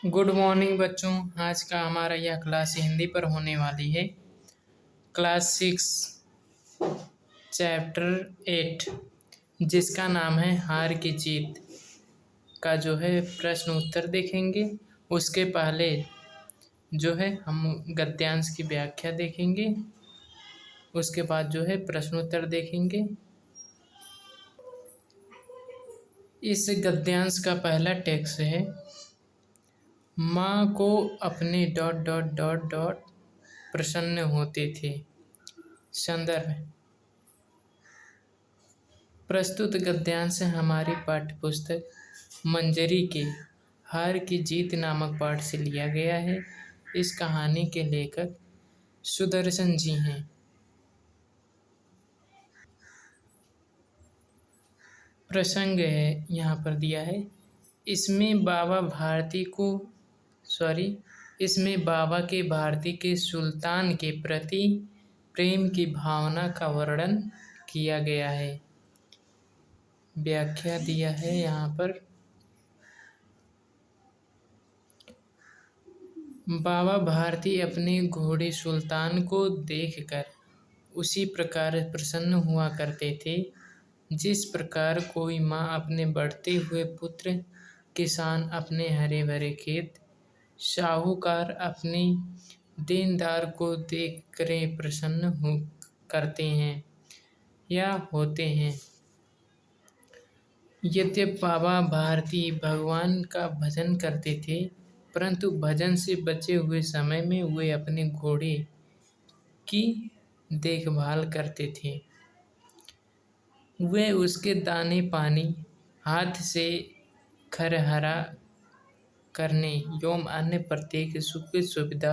Good morning बच्चों। आज का हमारा यह क्लास हिंदी पर होने वाली है। क्लास 6 चैप्टर 8 जिसका नाम है हार की जीत का जो है प्रश्न उत्तर देखेंगे। उसके पहले जो है हम गद्यांश की व्याख्या देखेंगे। उसके बाद जो है प्रश्न उत्तर देखेंगे। इस गद्यांश का पहला टेक्स्ट है, माँ को अपने डॉट डॉट डॉट डॉट प्रसन्न होते थे। संदर्भ, प्रस्तुत गद्यांश हमारी पाठ्यपुस्तक मंजरी के हार की जीत नामक पाठ से लिया गया है। इस कहानी के लेखक सुदर्शन जी हैं। प्रसंग है यहाँ पर दिया है, इसमें बाबा के भारती के सुल्तान के प्रति प्रेम की भावना का वर्णन किया गया है। व्याख्या दिया है यहाँ पर, बाबा भारती अपने घोड़े सुल्तान को देखकर उसी प्रकार प्रसन्न हुआ करते थे जिस प्रकार कोई माँ अपने बढ़ते हुए पुत्र, किसान अपने हरे भरे खेत, साहूकार अपने देनदार को देख कर प्रसन्न हो करते हैं या होते हैं। यद्यपि बाबा भारती भगवान का भजन करते थे, परंतु भजन से बचे हुए समय में वे अपने घोड़े की देखभाल करते थे। वे उसके दाने पानी, हाथ से खरहरा करने एवं अन्य प्रत्येक सुख सुविधा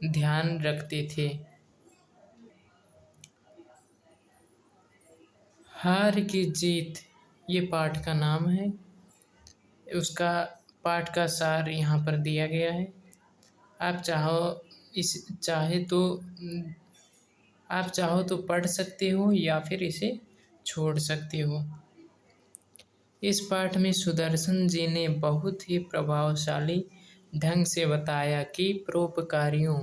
ध्यान रखते थे। हार की जीत ये पाठ का नाम है। उसका पाठ का सार यहाँ पर दिया गया है। आप चाहो तो पढ़ सकते हो या फिर इसे छोड़ सकते हो। इस पाठ में सुदर्शन जी ने बहुत ही प्रभावशाली ढंग से बताया कि परोपकारियों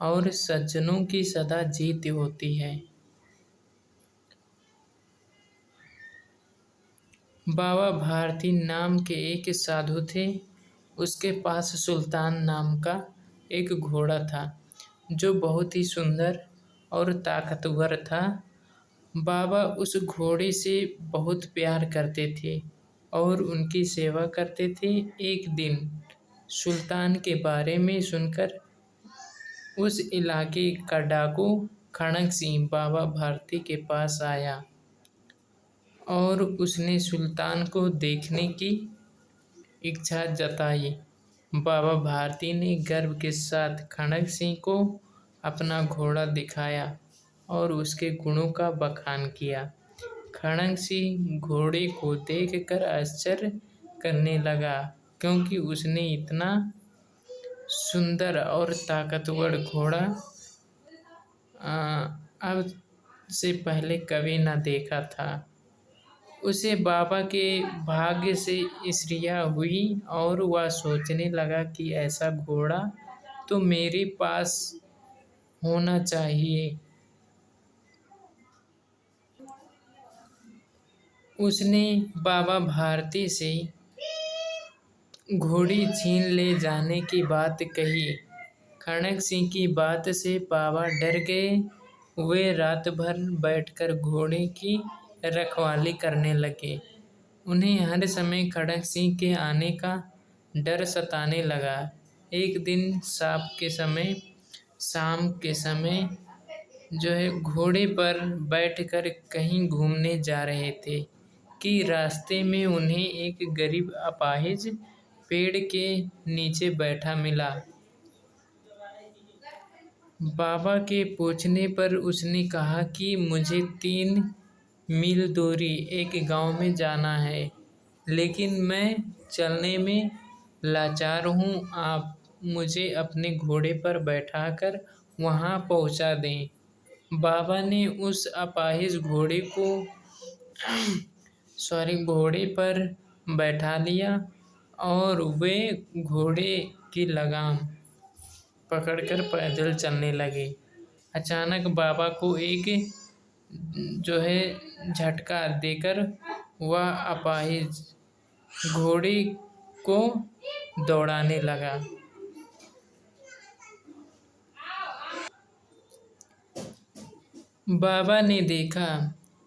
और सज्जनों की सदा जीत होती है। बाबा भारती नाम के एक साधु थे। उसके पास सुल्तान नाम का एक घोड़ा था जो बहुत ही सुंदर और ताकतवर था। बाबा उस घोड़े से बहुत प्यार करते थे और उनकी सेवा करते थे। एक दिन सुल्तान के बारे में सुनकर उस इलाके का डाकू खड़क सिंह बाबा भारती के पास आया और उसने सुल्तान को देखने की इच्छा जताई। बाबा भारती ने गर्व के साथ खड़क सिंह को अपना घोड़ा दिखाया और उसके गुणों का बखान किया। खड़क सिंह घोड़े को देखकर आश्चर्य करने लगा, क्योंकि उसने इतना सुंदर और ताकतवर घोड़ा अब से पहले कभी न देखा था। उसे बाबा के भाग्य से ईर्ष्या हुई और वह सोचने लगा कि ऐसा घोड़ा तो मेरे पास होना चाहिए। उसने बाबा भारती से घोड़ी छीन ले जाने की बात कही। खड़क सिंह की बात से बाबा डर गए। वे रात भर बैठकर घोड़े की रखवाली करने लगे। उन्हें हर समय खड़क सिंह के आने का डर सताने लगा। एक दिन शाम के समय जो है घोड़े पर बैठकर कहीं घूमने जा रहे थे कि रास्ते में उन्हें एक गरीब अपाहिज पेड़ के नीचे बैठा मिला। बाबा के पूछने पर उसने कहा कि मुझे 3 मील दूरी एक गांव में जाना है, लेकिन मैं चलने में लाचार हूँ। आप मुझे अपने घोड़े पर बैठाकर वहाँ पहुँचा दें। बाबा ने उस अपाहिज घोड़े पर बैठा लिया और वे घोड़े की लगाम पकड़कर पैदल चलने लगे। अचानक बाबा को एक झटका देकर वह अपाहिज घोड़े को दौड़ाने लगा। बाबा ने देखा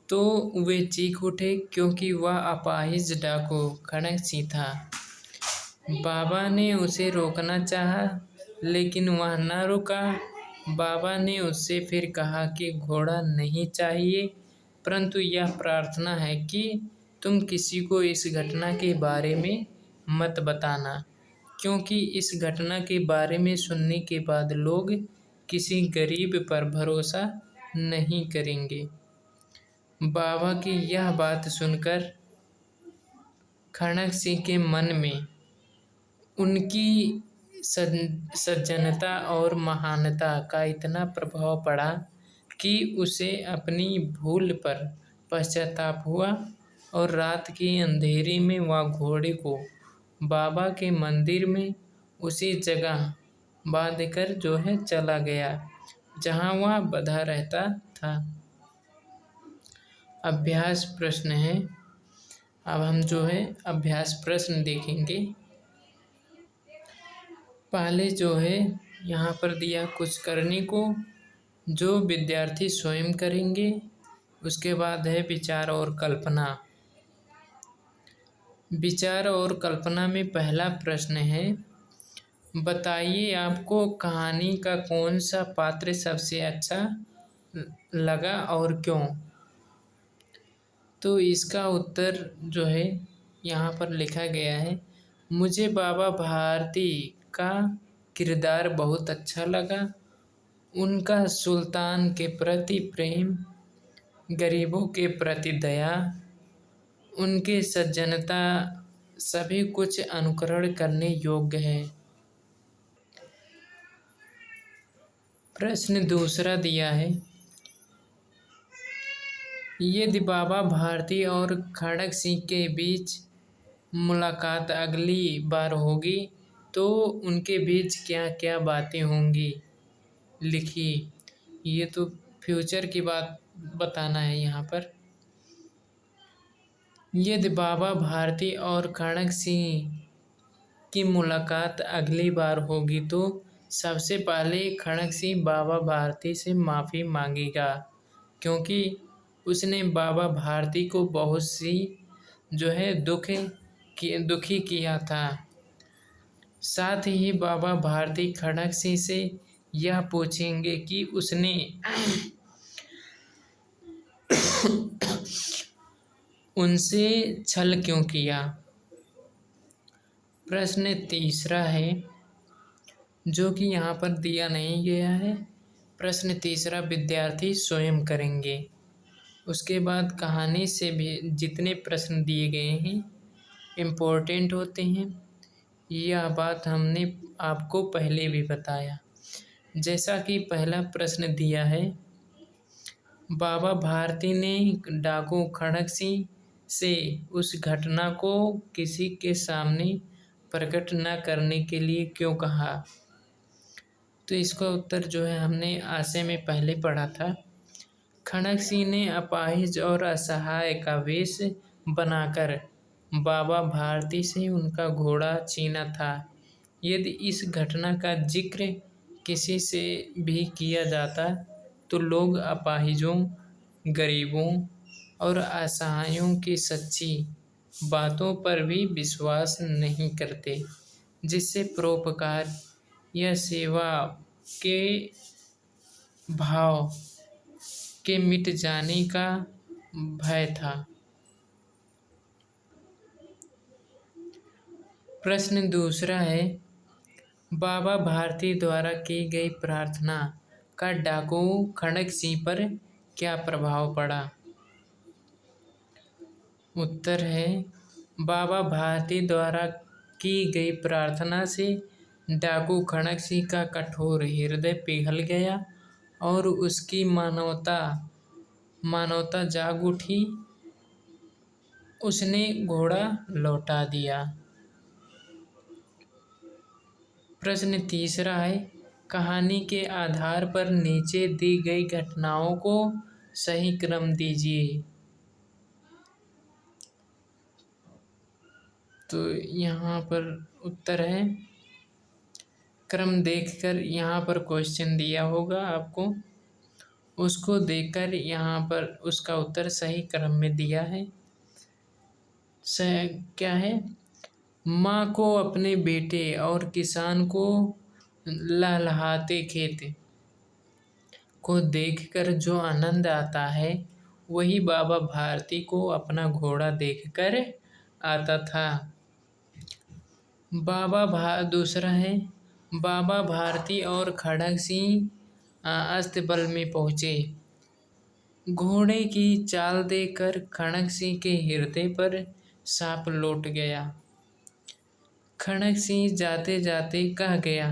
तो वे चीख उठे, क्योंकि वह अपाहिज डाकू खड़क सिंह था। बाबा ने उसे रोकना चाहा, लेकिन वह न रुका। बाबा ने उससे फिर कहा कि घोड़ा नहीं चाहिए, परंतु यह प्रार्थना है कि तुम किसी को इस घटना के बारे में मत बताना, क्योंकि इस घटना के बारे में सुनने के बाद लोग किसी गरीब पर भरोसा नहीं करेंगे। बाबा की यह बात सुनकर खड़क सिंह के मन में उनकी सज्जनता और महानता का इतना प्रभाव पड़ा कि उसे अपनी भूल पर पश्चाताप हुआ और रात के अंधेरे में वह घोड़े को बाबा के मंदिर में उसी जगह बांधकर चला गया जहाँ वह बंधा रहता था। अभ्यास प्रश्न है। अब हम अभ्यास प्रश्न देखेंगे। पहले यहाँ पर दिया कुछ करने को, जो विद्यार्थी स्वयं करेंगे। उसके बाद है विचार और कल्पना। विचार और कल्पना में पहला प्रश्न है, बताइए आपको कहानी का कौन सा पात्र सबसे अच्छा लगा और क्यों। तो इसका उत्तर यहाँ पर लिखा गया है, मुझे बाबा भारती का किरदार बहुत अच्छा लगा। उनका सुल्तान के प्रति प्रेम, गरीबों के प्रति दया, उनकी सज्जनता सभी कुछ अनुकरण करने योग्य है। प्रश्न दूसरा दिया है, यदि बाबा भारती और खड़क सिंह के बीच मुलाकात अगली बार होगी तो उनके बीच क्या क्या बातें होंगी, लिखिए। ये तो फ्यूचर की बात बताना है यहाँ पर। यदि बाबा भारती और खड़क सिंह की मुलाकात अगली बार होगी तो सबसे पहले खड़क सिंह बाबा भारती से माफ़ी मांगेगा, क्योंकि उसने बाबा भारती को बहुत सी दुखी किया था। साथ ही बाबा भारती खड़क सिंह से यह पूछेंगे कि उसने उनसे छल क्यों किया। प्रश्न तीसरा है, जो कि यहाँ पर दिया नहीं गया है। प्रश्न तीसरा विद्यार्थी स्वयं करेंगे। उसके बाद कहानी से भी जितने प्रश्न दिए गए हैं इम्पोर्टेंट होते हैं। यह बात हमने आपको पहले भी बताया। जैसा कि पहला प्रश्न दिया है, बाबा भारती ने डाकू खड़क सिंह से उस घटना को किसी के सामने प्रकट न करने के लिए क्यों कहा। तो इसका उत्तर हमने आशय में पहले पढ़ा था। खड़क सिंह ने अपाहिज और असहाय का वेश बनाकर बाबा भारती से उनका घोड़ा छीना था। यदि इस घटना का जिक्र किसी से भी किया जाता तो लोग अपाहिजों, गरीबों और असहायों की सच्ची बातों पर भी विश्वास नहीं करते, जिससे परोपकार या सेवा के भाव के मिट जाने का भय था। प्रश्न दूसरा है, बाबा भारती द्वारा की गई प्रार्थना का डाकू खड़क सिंह पर क्या प्रभाव पड़ा। उत्तर है, बाबा भारती द्वारा की गई प्रार्थना से डाकू खड़क सिंह का कठोर हृदय पिघल गया और उसकी मानवता जाग उठी। उसने घोड़ा लौटा दिया। प्रश्न तीसरा है, कहानी के आधार पर नीचे दी गई घटनाओं को सही क्रम दीजिए। तो यहाँ पर उत्तर है, क्रम देखकर यहाँ पर क्वेश्चन दिया होगा आपको, उसको देखकर यहाँ पर उसका उत्तर सही क्रम में दिया है। क्या है, माँ को अपने बेटे और किसान को लहलहाते खेत को देखकर जो आनंद आता है, वही बाबा भारती को अपना घोड़ा देखकर आता था। दूसरा है, बाबा भारती और खड़ग सिंह अस्तबल में पहुँचे। घोड़े की चाल देखकर खड़ग सिंह के हृदय पर सांप लौट गया। खड़ग सिंह जाते जाते कह गया,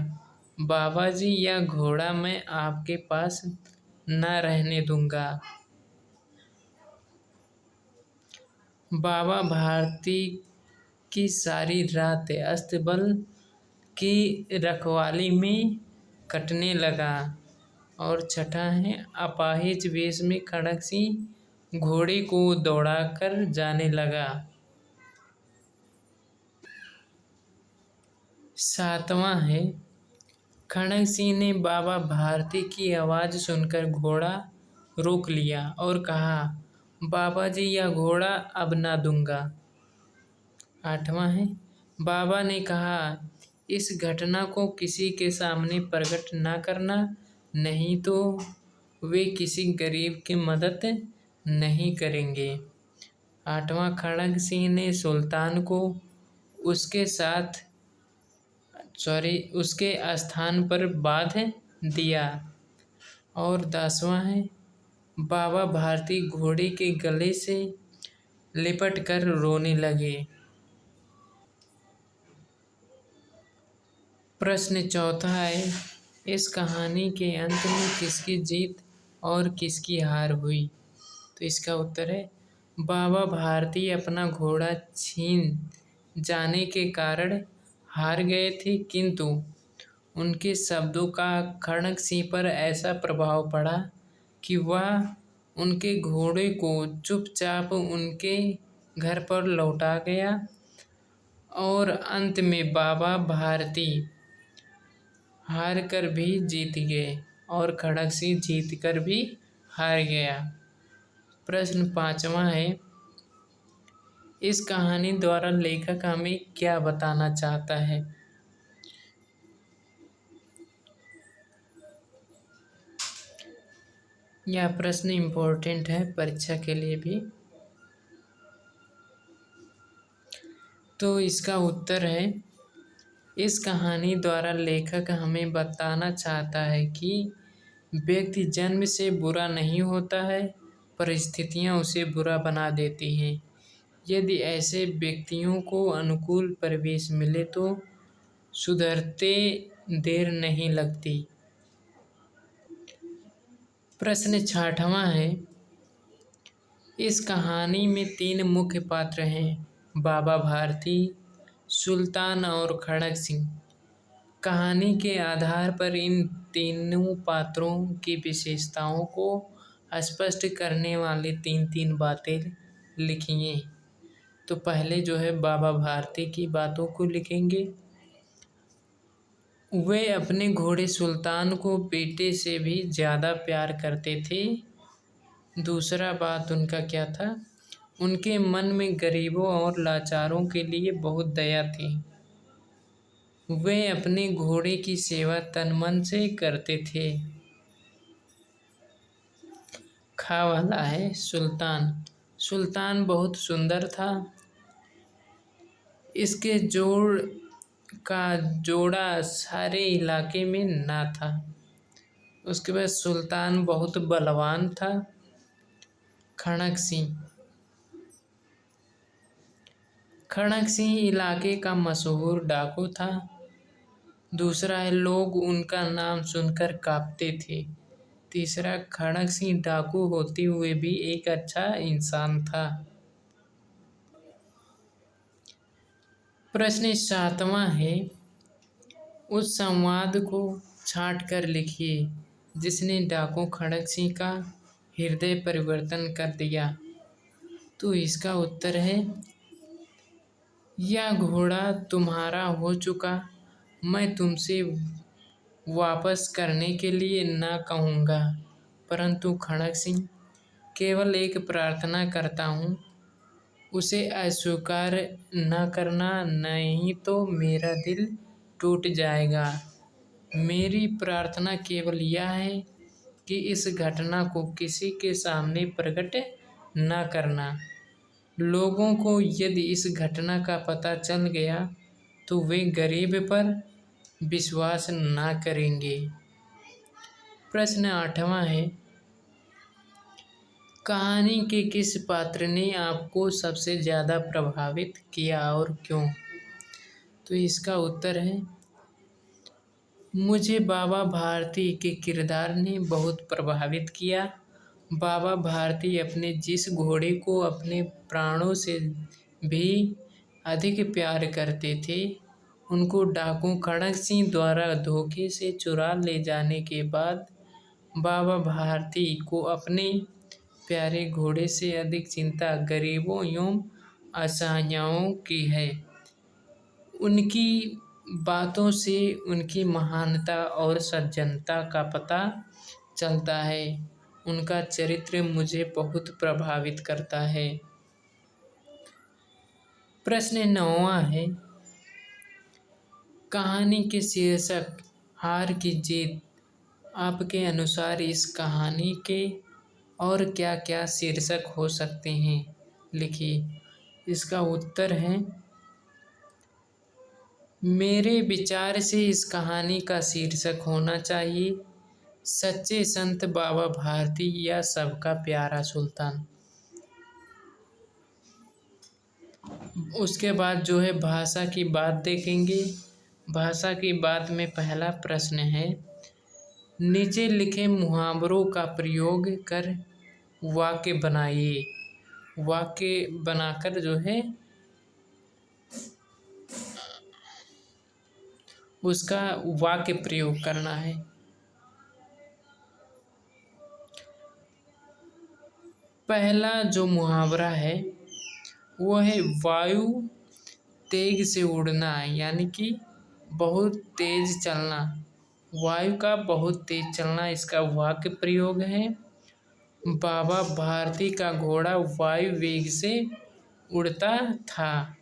बाबा जी, यह घोड़ा मैं आपके पास न रहने दूंगा। बाबा भारती की सारी रात अस्तबल की रखवाली में कटने लगा। और छठा है, अपाहिज वेश में खड़ग सिंह घोड़े को दौड़ाकर जाने लगा। सातवां है, खड़ग सिंह ने बाबा भारती की आवाज़ सुनकर घोड़ा रोक लिया और कहा, बाबा जी, यह घोड़ा अब ना दूंगा। आठवां है, बाबा ने कहा, इस घटना को किसी के सामने प्रकट ना करना, नहीं तो वे किसी गरीब की मदद नहीं करेंगे। आठवां, खड़ग सिंह ने सुल्तान को उसके स्थान पर बांध दिया। और 10वां है, बाबा भारती घोड़े के गले से लिपट कर रोने लगे। प्रश्न चौथा है, इस कहानी के अंत में किसकी जीत और किसकी हार हुई? तो इसका उत्तर है, बाबा भारती अपना घोड़ा छीन जाने के कारण हार गए थे, किंतु उनके शब्दों का खड़ग सिंह पर ऐसा प्रभाव पड़ा कि वह उनके घोड़े को चुपचाप उनके घर पर लौटा गया। और अंत में बाबा भारती हार कर भी जीत गए और खड़ग सिंह जीत कर भी हार गया। प्रश्न 5वां है, इस कहानी द्वारा लेखक हमें क्या बताना चाहता है? यह प्रश्न इम्पोर्टेंट है परीक्षा के लिए भी। तो इसका उत्तर है, इस कहानी द्वारा लेखक हमें बताना चाहता है कि व्यक्ति जन्म से बुरा नहीं होता है, परिस्थितियां उसे बुरा बना देती हैं। यदि ऐसे व्यक्तियों को अनुकूल परिवेश मिले तो सुधरते देर नहीं लगती। प्रश्न 6वां है, इस कहानी में 3 मुख्य पात्र हैं, बाबा भारती, सुल्तान और खड़ग सिंह। कहानी के आधार पर इन तीनों पात्रों की विशेषताओं को स्पष्ट करने वाली 3 बातें लिखिए। तो पहले जो है बाबा भारती की बातों को लिखेंगे। वे अपने घोड़े सुल्तान को बेटे से भी ज़्यादा प्यार करते थे। दूसरा बात उनका क्या था, उनके मन में गरीबों और लाचारों के लिए बहुत दया थी। वे अपने घोड़े की सेवा तन मन से करते थे। खा वाला है सुल्तान। सुल्तान बहुत सुंदर था। इसके जोड़ा सारे इलाके में ना था। उसके बाद सुल्तान बहुत बलवान था। खड़ग सिंह इलाके का मशहूर डाकू था। दूसरा है, लोग उनका नाम सुनकर कांपते थे। तीसरा, खड़ग सिंह डाकू होते हुए भी एक अच्छा इंसान था। प्रश्न 7वां है, उस संवाद को छांट कर लिखिए जिसने डाकू खड़क सिंह का हृदय परिवर्तन कर दिया। तो इसका उत्तर है, यह घोड़ा तुम्हारा हो चुका, मैं तुमसे वापस करने के लिए न कहूँगा, परंतु खड़क सिंह केवल एक प्रार्थना करता हूँ, उसे अस्वीकार न करना, नहीं तो मेरा दिल टूट जाएगा। मेरी प्रार्थना केवल यह है कि इस घटना को किसी के सामने प्रकट न करना। लोगों को यदि इस घटना का पता चल गया तो वे गरीब पर विश्वास न करेंगे। प्रश्न 8वां है, कहानी के किस पात्र ने आपको सबसे ज़्यादा प्रभावित किया और क्यों? तो इसका उत्तर है, मुझे बाबा भारती के किरदार ने बहुत प्रभावित किया। बाबा भारती अपने जिस घोड़े को अपने प्राणों से भी अधिक प्यार करते थे, उनको डाकू खड़क सिंह द्वारा धोखे से चुरा ले जाने के बाद बाबा भारती को अपने प्यारे घोड़े से अधिक चिंता गरीबों एवं असहायों की है। उनकी बातों से उनकी महानता और सज्जनता का पता चलता है। उनका चरित्र मुझे बहुत प्रभावित करता है। प्रश्न 9वां है, कहानी के शीर्षक हार की जीत, आपके अनुसार इस कहानी के और क्या क्या शीर्षक हो सकते हैं, लिखिए। इसका उत्तर है, मेरे विचार से इस कहानी का शीर्षक होना चाहिए, सच्चे संत बाबा भारती या सबका प्यारा सुल्तान। उसके बाद जो है भाषा की बात देखेंगे। भाषा की बात में पहला प्रश्न है, नीचे लिखे मुहावरों का प्रयोग कर वाक्य बनाइए। वाक्य बनाकर जो है उसका वाक्य प्रयोग करना है। पहला जो मुहावरा है वो है वायु तेज से उड़ना, यानी कि बहुत तेज चलना। वायु का बहुत तेज चलना इसका वाक्य प्रयोग है। बाबा भारती का घोड़ा वायु वेग से उड़ता था।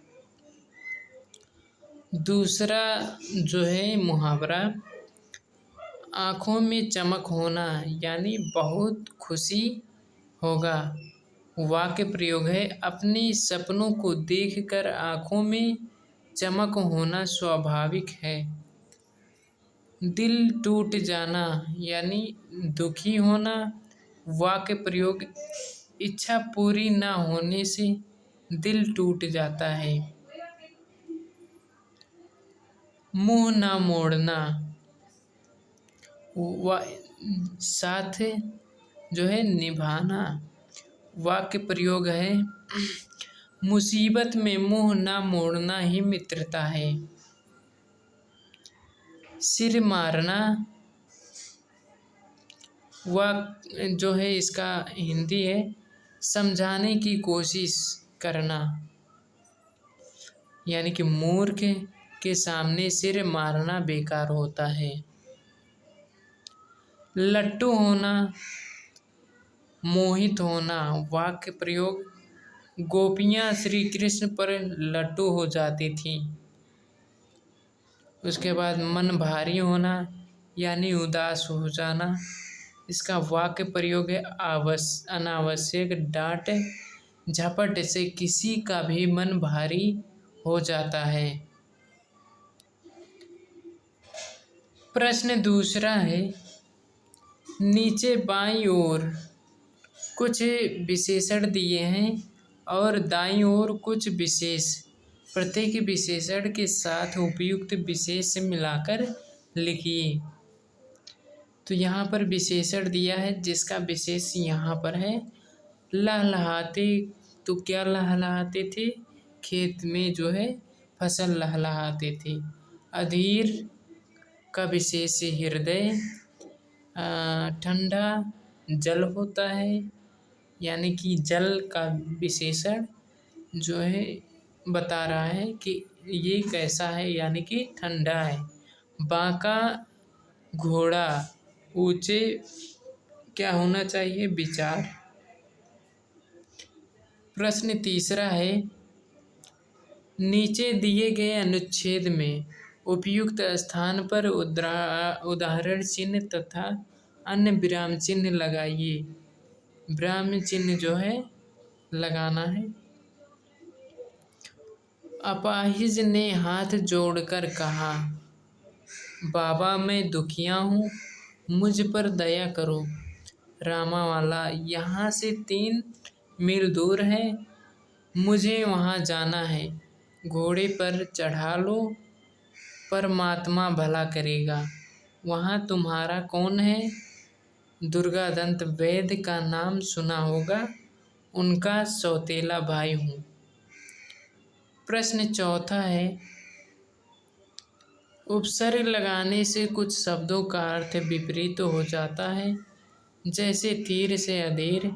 दूसरा जो है मुहावरा, आँखों में चमक होना, यानी बहुत खुशी होगा। वाक्य प्रयोग है, अपने सपनों को देखकर आँखों में चमक होना स्वाभाविक है। दिल टूट जाना, यानी दुखी होना। वाक्य प्रयोग, इच्छा पूरी ना होने से दिल टूट जाता है। मुंह ना मोड़ना, साथ जो है निभाना। वाक्य प्रयोग है, मुसीबत में मुंह ना मोड़ना ही मित्रता है। सिर मारना, जो है इसका हिंदी है, समझाने की कोशिश करना, यानी कि मूर्ख के सामने सिर मारना बेकार होता है। लट्टू होना, मोहित होना। वाक्य प्रयोग, गोपियाँ श्री कृष्ण पर लट्टू हो जाती थीं। उसके बाद मन भारी होना, यानी उदास हो जाना। इसका वाक्य प्रयोग है, अनावश्यक डांट झपट से किसी का भी मन भारी हो जाता है। प्रश्न दूसरा है, नीचे बाईं ओर कुछ विशेषण दिए हैं और दाईं ओर कुछ विशेष, प्रत्येक विशेषण के साथ उपयुक्त विशेष मिलाकर लिखिए। तो यहाँ पर विशेषण दिया है जिसका विशेष यहाँ पर है, लहलहाते। तो क्या लहलहाते थे? खेत में जो है फसल लहलहाते थे। अधीर का विशेष हृदय ठंडा जल होता है, यानी कि जल का विशेषण जो है बता रहा है कि ये कैसा है, यानी कि ठंडा है। बांका घोड़ा ऊंचे क्या होना चाहिए? विचार। प्रश्न तीसरा है, नीचे दिए गए अनुच्छेद में उपयुक्त स्थान पर उदाहरण चिन्ह तथा अन्य विराम चिन्ह लगाइए। विराम चिन्ह जो है लगाना है। अपाहिज ने हाथ जोड़कर कहा, बाबा मैं दुखिया हूँ, मुझ पर दया करो। रामावाला यहाँ से 3 मील दूर है, मुझे वहाँ जाना है। घोड़े पर चढ़ा लो, परमात्मा भला करेगा। वहाँ तुम्हारा कौन है? दुर्गादंत वैद्य का नाम सुना होगा, उनका सौतेला भाई हूँ। प्रश्न चौथा है, उपसर्ग लगाने से कुछ शब्दों का अर्थ विपरीत हो जाता है, जैसे धीर से अधीर,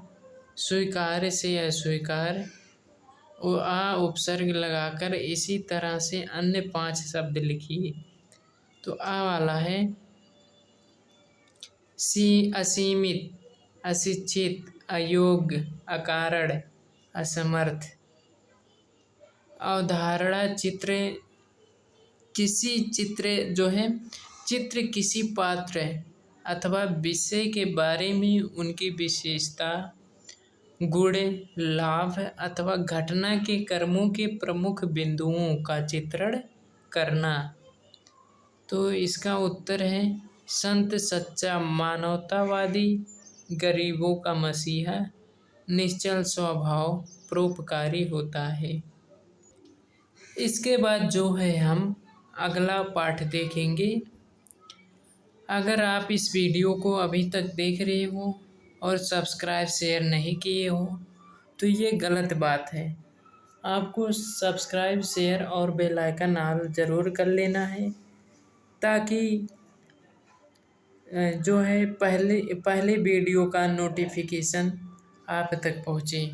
स्वीकार से अस्वीकार। आ उपसर्ग लगाकर इसी तरह से अन्य 5 शब्द लिखिए। तो आ वाला है असीमित, अशिक्षित, अयोग्य, अकारण, असमर्थ। अवधारणा चित्र किसी पात्र अथवा विषय के बारे में उनकी विशेषता, गुण, लाभ अथवा घटना के कर्मों के प्रमुख बिंदुओं का चित्रण करना। तो इसका उत्तर है संत सच्चा मानवतावादी, गरीबों का मसीहा, निश्चल स्वभाव, परोपकारी होता है। इसके बाद जो है हम अगला पाठ देखेंगे। अगर आप इस वीडियो को अभी तक देख रहे हो और सब्सक्राइब शेयर नहीं किए हो तो ये गलत बात है। आपको सब्सक्राइब शेयर और बेल आइकन ऑल ज़रूर कर लेना है, ताकि जो है पहले वीडियो का नोटिफिकेशन आप तक पहुँचे।